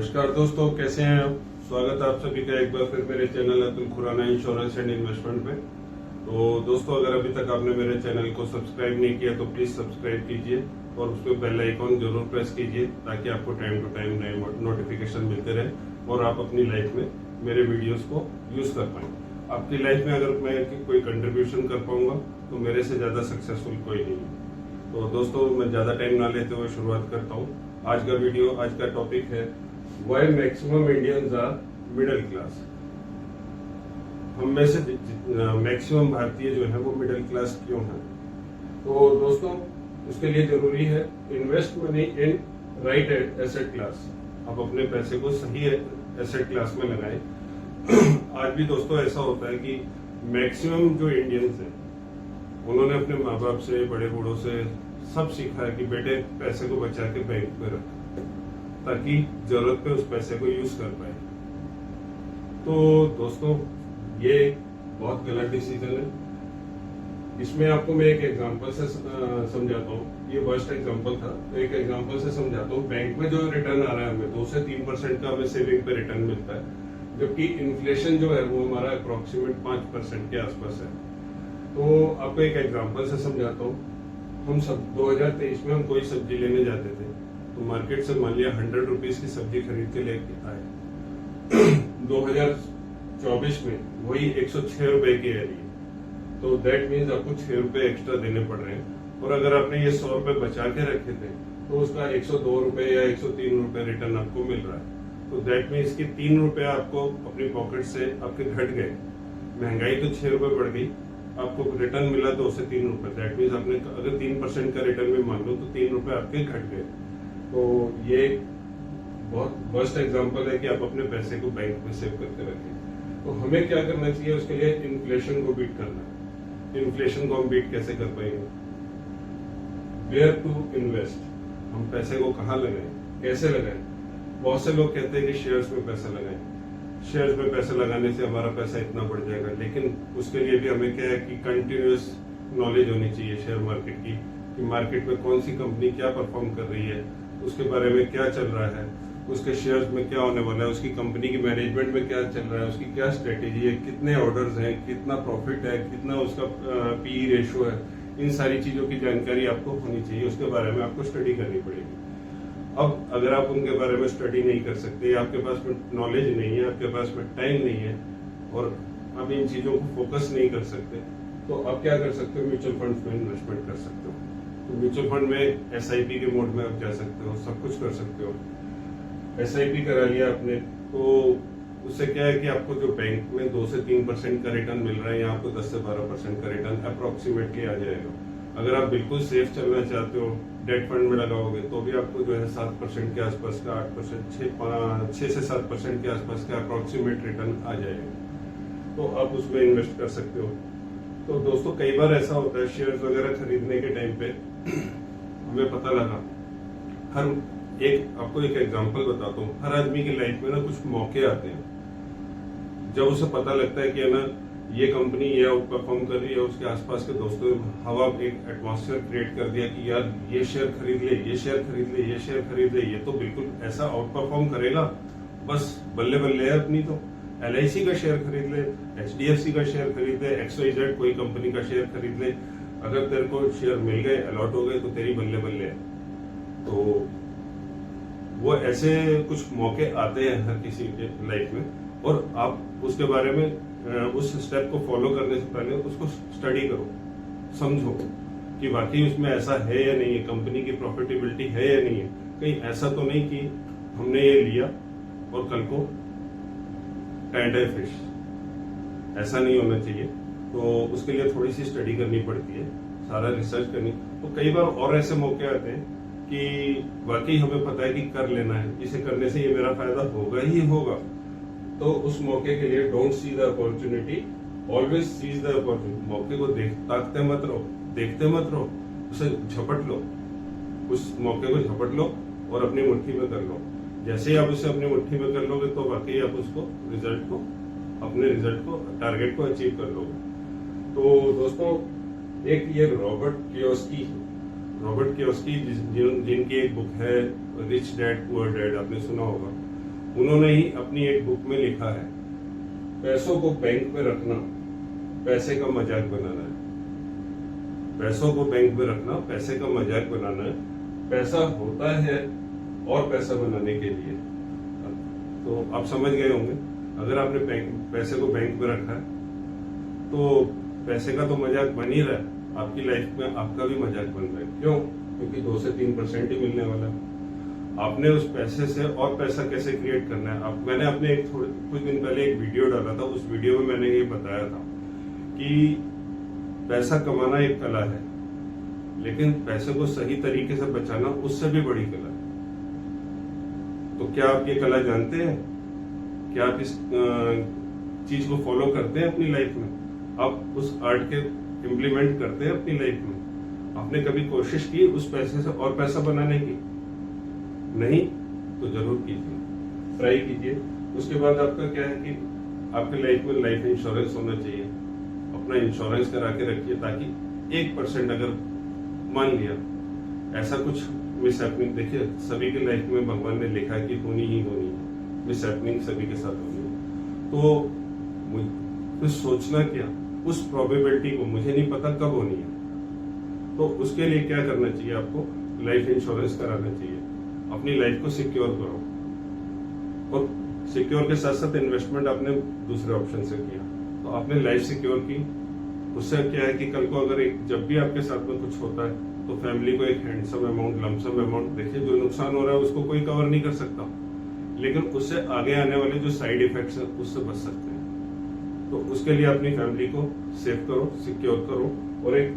नमस्कार दोस्तों, कैसे हैं आप। स्वागत है आप सभी का एक बार फिर मेरे channel Atul Khurana insurance and investment पे। तो दोस्तों, अगर अभी तक आपने मेरे चैनल को सब्सक्राइब नहीं किया तो प्लीज सब्सक्राइब कीजिए और उस पर बेल आइकॉन जरूर प्रेस कीजिए ताकि आपको टाइम टू टाइम नए नोटिफिकेशन मिलते रहे और आप अपनी लाइफ में मेरे वीडियोस को यूज कर पाए। आपकी लाइफ में अगर मैं कोई कंट्रीब्यूशन कर पाऊंगा तो मेरे से ज्यादा सक्सेसफुल कोई नहीं है। तो दोस्तों, मैं ज्यादा टाइम ना लेते हुए शुरुआत करता हूँ। आज का टॉपिक है Why maximum Indians are middle class. हम में से मैक्सिमम भारतीय जो है वो मिडिल क्लास क्यों है। तो दोस्तों, उसके लिए जरूरी है invest money in right asset class. आप अपने पैसे को सही एसेट क्लास में लगाएं। आज भी दोस्तों ऐसा होता है कि मैक्सिमम जो इंडियंस हैं उन्होंने अपने माँ बाप से, बड़े बूढ़ों से सब सीखा है कि बेटे पैसे को बचा के बैंक में रख ताकि जरूरत पे उस पैसे को यूज कर पाए। तो दोस्तों, ये बहुत गलत डिसीजन है। इसमें आपको मैं एक एग्जांपल से समझाता हूँ। ये वर्स्ट एग्जांपल था, तो एक एग्जांपल से समझाता हूँ। बैंक में जो रिटर्न आ रहा है हमें 2 से 3% का हमें सेविंग पे रिटर्न मिलता है, जबकि इन्फ्लेशन जो है वो हमारा अप्रोक्सीमेट 5% के आसपास है। तो आपको एक एग्जांपल से समझाता हूँ। हम सब 2023 में हम कोई सब्जी लेने जाते थे तो मार्केट से मान लिया 100 रुपीज की सब्जी खरीद के लेके आए। 2024 में वही 106 रुपए की आ रही है। तो दैट मीन्स आपको 6 रुपए एक्स्ट्रा देने पड़ रहे हैं। और अगर आपने ये 100 रुपए बचा के रखे थे तो उसका 102 रुपए या 103 रुपए रिटर्न आपको मिल रहा है। तो दैट मीन्स की 3 रुपए आपको अपनी पॉकेट से आपके घट गए। महंगाई तो 6 रुपए बढ़ गई, आपको रिटर्न मिला 2 से 3 रुपए। दैट मीन्स आपने अगर 3% का रिटर्न भी मान लो तो 3 रुपए आपके घट गए। तो ये बहुत वर्स्ट एग्जांपल है कि आप अपने पैसे को बैंक में सेव करके रखें। तो हमें क्या करना चाहिए, उसके लिए इन्फ्लेशन को बीट करना है। इन्फ्लेशन को हम बीट कैसे कर पाएंगे? Where to invest. हम पैसे को कहाँ लगाएं, कैसे लगाएं? बहुत से लोग कहते हैं कि शेयर्स में पैसा लगाएं। शेयर्स में पैसा लगाने से हमारा पैसा इतना बढ़ जाएगा, लेकिन उसके लिए भी हमें क्या है कि कंटिन्यूअस नॉलेज होनी चाहिए शेयर मार्केट की, कि मार्केट में कौन सी कंपनी क्या परफॉर्म कर रही है, उसके बारे में क्या चल रहा है, उसके शेयर्स में क्या होने वाला है, उसकी कंपनी की मैनेजमेंट में क्या चल रहा है, उसकी क्या स्ट्रेटेजी है, कितने ऑर्डर्स हैं, कितना प्रॉफिट है, कितना उसका पीई रेशियो है। इन सारी चीजों की जानकारी आपको होनी चाहिए, उसके बारे में आपको स्टडी करनी पड़ेगी। अब अगर आप उनके बारे में स्टडी नहीं कर सकते, आपके पास में नॉलेज नहीं है, आपके पास में टाइम नहीं है और आप इन चीजों को फोकस नहीं कर सकते, तो आप क्या कर सकते हो? म्यूचुअल फंड में इन्वेस्टमेंट कर सकते हो। तो म्यूचुअल फंड में एसआईपी के मोड में आप जा सकते हो, सब कुछ कर सकते हो। एसआईपी करा लिया आपने तो उससे क्या है कि आपको जो बैंक में 2 से 3% का रिटर्न मिल रहा है, यहाँ आपको 10 से 12% का रिटर्न अप्रोक्सीमेटली आ जाएगा। अगर आप बिल्कुल सेफ चलना चाहते हो, डेट फंड में लगाओगे तो भी आपको जो है 7% के आसपास का, 8%, 6 से 7% के आसपास का अप्रोक्सीमेट रिटर्न आ जाएगा। तो आप उसमें इन्वेस्ट कर सकते हो। तो दोस्तों, कई बार ऐसा होता है शेयर्स वगैरह खरीदने के टाइम पे हमें पता लगा, आपको एक एग्जांपल बताता हूँ। हर आदमी की लाइफ में ना कुछ मौके आते हैं जब उसे पता लगता है कि है ना ये कंपनी ये आउट परफॉर्म कर रही है, उसके आसपास के दोस्तों हवा एक एटमॉस्फेयर क्रिएट कर दिया कि यार ये शेयर खरीद ले, ये शेयर खरीद ले, ये शेयर खरीद ले, ये तो बिल्कुल ऐसा आउट परफॉर्म करेगा, बस बल्ले बल्ले है अपनी। तो LIC का शेयर खरीद ले, HDFC का शेयर खरीद ले, XYZ कोई कंपनी का शेयर खरीद ले। अगर तेरे को शेयर मिल गए, अलॉट हो गए तो तेरी बल्ले बल्ले है। तो वो ऐसे कुछ मौके आते हैं हर किसी के लाइफ में, और आप उसके बारे में उस स्टेप को फॉलो करने से पहले उसको स्टडी करो, समझो कि वाकई उसमें ऐसा है या नहीं है, कंपनी की प्रॉफिटेबिलिटी है या नहीं है। कहीं ऐसा तो नहीं कि हमने ये लिया और कल को टाइड फिश, ऐसा नहीं होना चाहिए। तो उसके लिए थोड़ी सी स्टडी करनी पड़ती है, सारा रिसर्च करनी। तो कई बार और ऐसे मौके आते हैं कि वाकई हमें पता है कि कर लेना है, इसे करने से ये मेरा फायदा होगा ही होगा। तो उस मौके के लिए don't see the opportunity, always seize the opportunity. मौके को ताकते मत रहो, देखते मत रहो, उसे झपट लो, उस मौके को झपट लो और अपनी मुट्ठी में कर लो। जैसे ही आप उसे अपनी मुट्ठी में कर लोगे तो वाकई आप उसको अपने रिजल्ट को टारगेट को अचीव कर लोगे। तो दोस्तों, एक ये रॉबर्ट कियोसाकी जिनकी एक बुक है रिच डैड पुअर डैड, आपने सुना होगा। उन्होंने ही अपनी एक बुक में लिखा है, पैसों को बैंक में रखना पैसे का मजाक बनाना है। पैसों को बैंक में रखना पैसे का मजाक बनाना है। पैसा होता है और पैसा बनाने के लिए। तो आप समझ गए होंगे, अगर आपने पैसे को बैंक में रखा है तो पैसे का तो मजाक बन ही रहा है, आपकी लाइफ में आपका भी मजाक बन रहा है। क्यों? क्योंकि 2 से 3% ही मिलने वाला है। आपने उस पैसे से और पैसा कैसे क्रिएट करना है। मैंने अपने कुछ दिन पहले एक वीडियो डाला था, उस वीडियो में मैंने ये बताया था कि पैसा कमाना एक कला है, लेकिन पैसे को सही तरीके से बचाना उससे भी बड़ी कला है। तो क्या आप ये कला जानते हैं? क्या आप इस चीज को फॉलो करते हैं अपनी लाइफ में? आप उस आर्ट के इम्प्लीमेंट करते हैं अपनी लाइफ में? आपने कभी कोशिश की उस पैसे से और पैसा बनाने की? नहीं तो जरूर कीजिए, ट्राई कीजिए। उसके बाद आपका क्या है कि आपके लाइफ में लाइफ इंश्योरेंस होना चाहिए। अपना इंश्योरेंस करा के रखिए, ताकि 1% अगर मान लिया ऐसा कुछ मिस हैपनिंग, देखिए सभी की लाइफ में भगवान ने लिखा है कि होनी ही होनी है, मिस हैपनिंग सभी के साथ होनी है। तो फिर सोचना क्या, उस प्रोबेबिलिटी को मुझे नहीं पता कब होनी है, तो उसके लिए क्या करना चाहिए? आपको लाइफ इंश्योरेंस कराना चाहिए। अपनी लाइफ को सिक्योर करो, और सिक्योर के साथ साथ इन्वेस्टमेंट आपने दूसरे ऑप्शन से किया, तो आपने लाइफ सिक्योर की। उससे क्या है कि कल को अगर जब भी आपके साथ में कुछ होता है तो फैमिली को एक हैंडसम अमाउंट, लमसम अमाउंट, देखिए जो नुकसान हो रहा है उसको कोई कवर नहीं कर सकता, लेकिन उससे आगे आने वाले जो साइड इफेक्ट्स हैं उससे बच सकते हैं। तो उसके लिए अपनी फैमिली को सेव करो, सिक्योर करो, और एक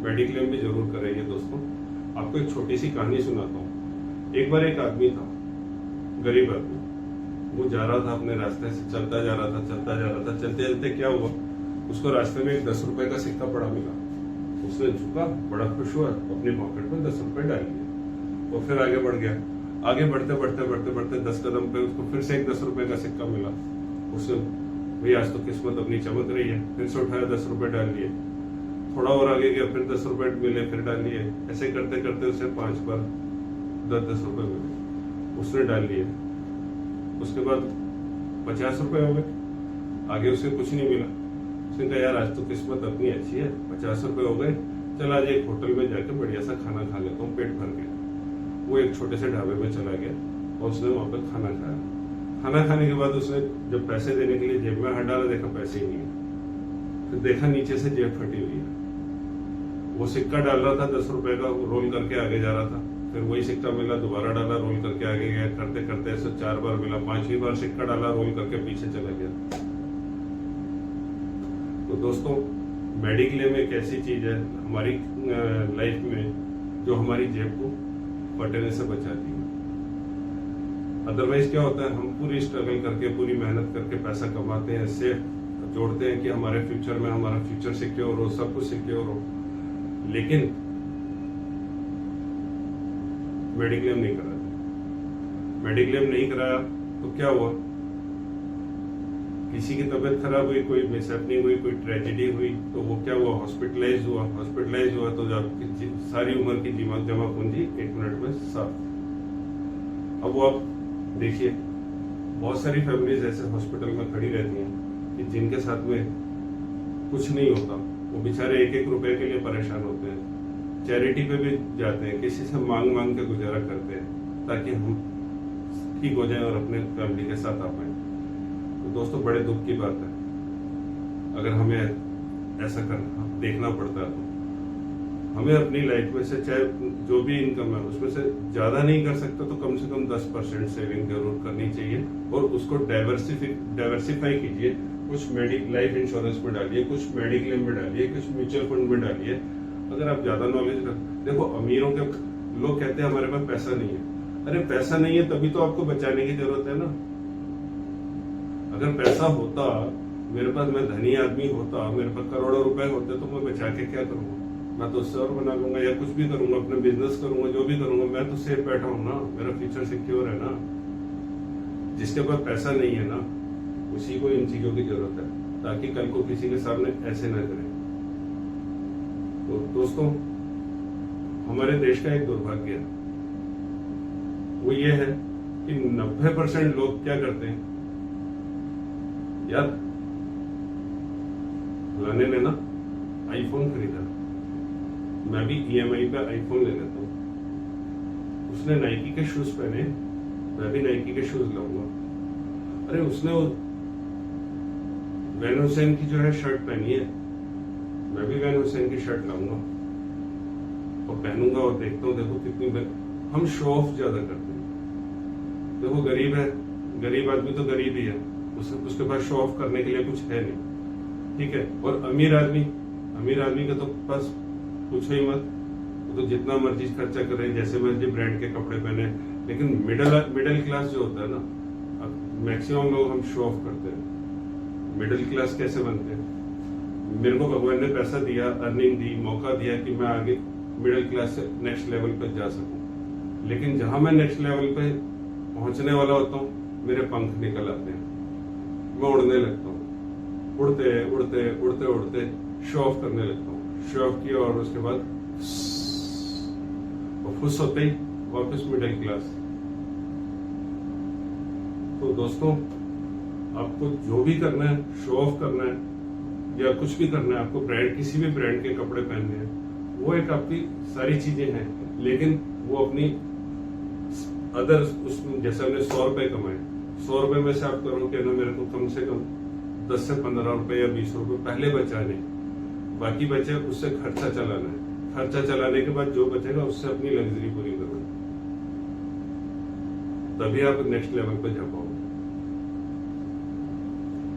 मेडिक्लेम भी जरूर करेंगे। दोस्तों आपको एक छोटी सी कहानी सुनाता हूँ। एक बार एक आदमी था, गरीब आदमी, वो जा रहा था अपने रास्ते से, चलता जा रहा था। चलते चलते क्या हुआ, उसको रास्ते में एक 10 रुपए का सिक्का पड़ा मिला। उसने झुका, बड़ा खुश हुआ, अपनी पॉकेट में 10 रुपए डाल लिए और फिर आगे बढ़ गया। आगे बढ़ते 10 कदम पे उसको फिर से एक 10 रुपए का सिक्का मिला। उसने, भाई आज तो किस्मत अपनी चमक रही है, फिर से उठाया, 10 रुपए डाल लिए। थोड़ा और आगे गया, फिर 10 रुपए मिले, फिर डाल लिए। ऐसे करते करते उसे 5 बार 10 रुपए मिले, उसने डाल लिए। उसके बाद 50 रुपए हो गए, आगे उसे कुछ नहीं मिला। उसने कहा यार आज तो किस्मत अपनी अच्छी है, 50 रुपए हो गए, चल आज एक होटल में जाके बढ़िया सा खाना खा लेता हूँ, पेट भर गया। वो एक छोटे से ढाबे में चला गया और उसने वहां पर खाना खाया। खाना खाने के बाद उसने जब पैसे देने के लिए जेब में हाथ डाला, देखा पैसे ही नहीं है। फिर देखा नीचे से जेब फटी हुई है। वो सिक्का डाल रहा था 10 रुपए का, रोल करके आगे जा रहा था, फिर वही सिक्का मिला, दोबारा डाला, रोल करके आगे गया। करते करते ऐसे 4 बार मिला, 5वीं बार सिक्का डाला, रोल करके पीछे चला गया। तो दोस्तों मेडिक्लेम एक ऐसी चीज है हमारी लाइफ में जो हमारी जेब को फटने से बचाती है। अदरवाइज क्या होता है, हम पूरी स्ट्रगल करके, पूरी मेहनत करके पैसा कमाते हैं, सेफ जोड़ते हैं कि हमारे फ्यूचर में हमारा फ्यूचर सिक्योर हो, सब कुछ सिक्योर हो, लेकिन मेडिक्लेम नहीं कराते। मेडिक्लेम नहीं कराया तो क्या हुआ, किसी की तबीयत खराब हुई, कोई मिसहैपनिंग हुई, कोई ट्रेजेडी हुई, तो वो क्या हुआ, हॉस्पिटलाइज हुआ तो आपकी सारी उम्र की जमा पूंजी 1 मिनट में साफ। अब वो आप देखिए, बहुत सारी फैमिलीज ऐसे हॉस्पिटल में खड़ी रहती हैं कि जिनके साथ में कुछ नहीं होता, वो बेचारे 1-1 रुपए के लिए परेशान होते हैं, चैरिटी पे भी जाते हैं, किसी से मांग के गुजारा करते हैं ताकि हम ठीक हो जाएं और अपने फैमिली के साथ आ पाए। तो दोस्तों बड़े दुख की बात है अगर हमें ऐसा करना देखना पड़ता है। तो हमें अपनी लाइफ में से चाहे जो भी इनकम है उसमें से ज्यादा नहीं कर सकते तो कम से कम 10% सेविंग जरूर करनी चाहिए, और उसको डाइवर्सिफाई कीजिए। कुछ लाइफ इंश्योरेंस में डालिए, कुछ मेडिक्लेम में डालिए, कुछ म्यूचुअल फंड में डालिए। अगर आप ज्यादा नॉलेज देखो, अमीरों के लोग कहते हैं हमारे पास पैसा नहीं है। अरे पैसा नहीं है तभी तो आपको बचाने की जरूरत है ना। अगर पैसा होता, मेरे पास, मैं धनी आदमी होता, मेरे पास करोड़ों रुपए होते, तो मैं बचा के क्या करूंगा? मैं तो उससे और बना लूंगा या कुछ भी करूंगा, अपने बिजनेस करूंगा, जो भी करूंगा, मैं तो सेफ बैठा हूं ना, मेरा फ्यूचर सिक्योर है ना। जिसके पास पैसा नहीं है ना, उसी को इन चीजों की जरूरत है, ताकि कल को किसी के सामने ऐसे न करें। तो दोस्तों हमारे देश का एक दुर्भाग्य है, वो ये है कि 90% लोग क्या करते हैं, यार फलाने ने ना आईफोन खरीदा, मैं भी ईएमआई पे आईफोन ले लेता हूँ। उसने नाइकी के शूज पहने, मैं भी नाइकी के शूज लाऊंगा। अरे उसने वो वैन हुसैन की जो है शर्ट पहनी है, मैं भी वैन हुसैन की शर्ट लाऊंगा और पहनूंगा और देखता हूँ देखो कितनी। हम शो ऑफ ज्यादा करते हैं। देखो गरीब है, गरीब आदमी तो गरीब ही है, उसके पास शो ऑफ करने के लिए कुछ है नहीं, ठीक है। और अमीर आदमी का तो बस पूछो ही मत, वो तो जितना मर्जी खर्चा करे, जैसे मर्जी ब्रांड के कपड़े पहने। लेकिन मिडिल क्लास जो होता है ना, मैक्सिमम लोग हम शो ऑफ करते हैं। मिडिल क्लास कैसे बनते हैं? मेरे को भगवान ने पैसा दिया, अर्निंग दी, मौका दिया कि मैं आगे मिडिल क्लास से नेक्स्ट लेवल पर जा सकूं। लेकिन जहां मैं नेक्स्ट लेवल पे पहुंचने वाला होता हूँ, मेरे पंख निकल आते हैं, मैं उड़ने लगता हूँ। उड़ते उड़ते उड़ते उड़ते शो ऑफ करने लगता हूँ। शो ऑफ किया और उसके बाद फुस होते ही वापस मिडिल क्लास। तो दोस्तों, आपको जो भी करना है, शो ऑफ करना है या कुछ भी करना है, आपको ब्रांड, किसी भी ब्रांड के कपड़े पहनने हैं, वो एक आपकी सारी चीजें हैं। लेकिन वो अपनी अदर उसमें, जैसे हमने 100 रुपए कमाए, 100 रुपए में से आप करो कि ना मेरे को कम से कम 10 से 15 रुपए या 20 रुपए पहले बचाने, बाकी बचे उससे खर्चा चलाना है। खर्चा चलाने के बाद जो बचेगा उससे अपनी लग्जरी पूरी करो, तभी आप नेक्स्ट लेवल पे जा पाओगे।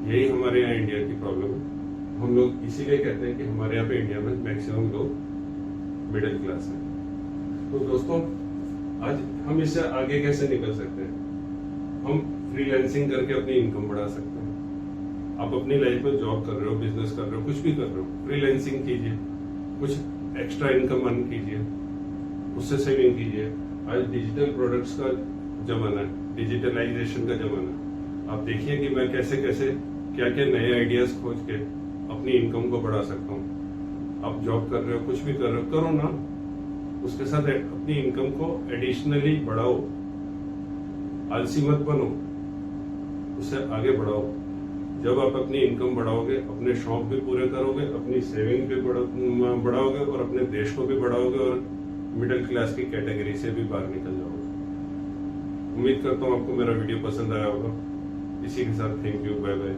यही हमारे यहाँ इंडिया की प्रॉब्लम है। हम लोग इसीलिए कहते हैं कि हमारे यहाँ पे इंडिया में मैक्सिमम लोग मिडिल क्लास हैं। तो दोस्तों, आज हम इससे आगे कैसे निकल सकते हैं? हम फ्रीलांसिंग करके अपनी इनकम बढ़ा सकते हैं। आप अपनी लाइफ में जॉब कर रहे हो, बिजनेस कर रहे हो, कुछ भी कर रहे हो, फ्रीलांसिंग कीजिए, कुछ एक्स्ट्रा इनकम अर्न कीजिए, उससे सेविंग कीजिए। आज डिजिटल प्रोडक्ट्स का जमाना है, डिजिटलाइजेशन का जमाना है। आप देखिए कि मैं कैसे कैसे क्या क्या नए आइडियाज खोज के अपनी इनकम को बढ़ा सकता हूँ। आप जॉब कर रहे हो, कुछ भी कर रहे हो, करो ना, उसके साथ अपनी इनकम को एडिशनली बढ़ाओ। आलसी मत बनो, उसे आगे बढ़ाओ। जब आप अपनी इनकम बढ़ाओगे, अपने शौक भी पूरे करोगे, अपनी सेविंग भी बढ़ाओगे और अपने देश को भी बढ़ाओगे और मिडिल क्लास की कैटेगरी से भी बाहर निकल जाओगे। उम्मीद करता हूँ आपको मेरा वीडियो पसंद आया होगा। इसी के साथ थैंक यू, बाय बाय।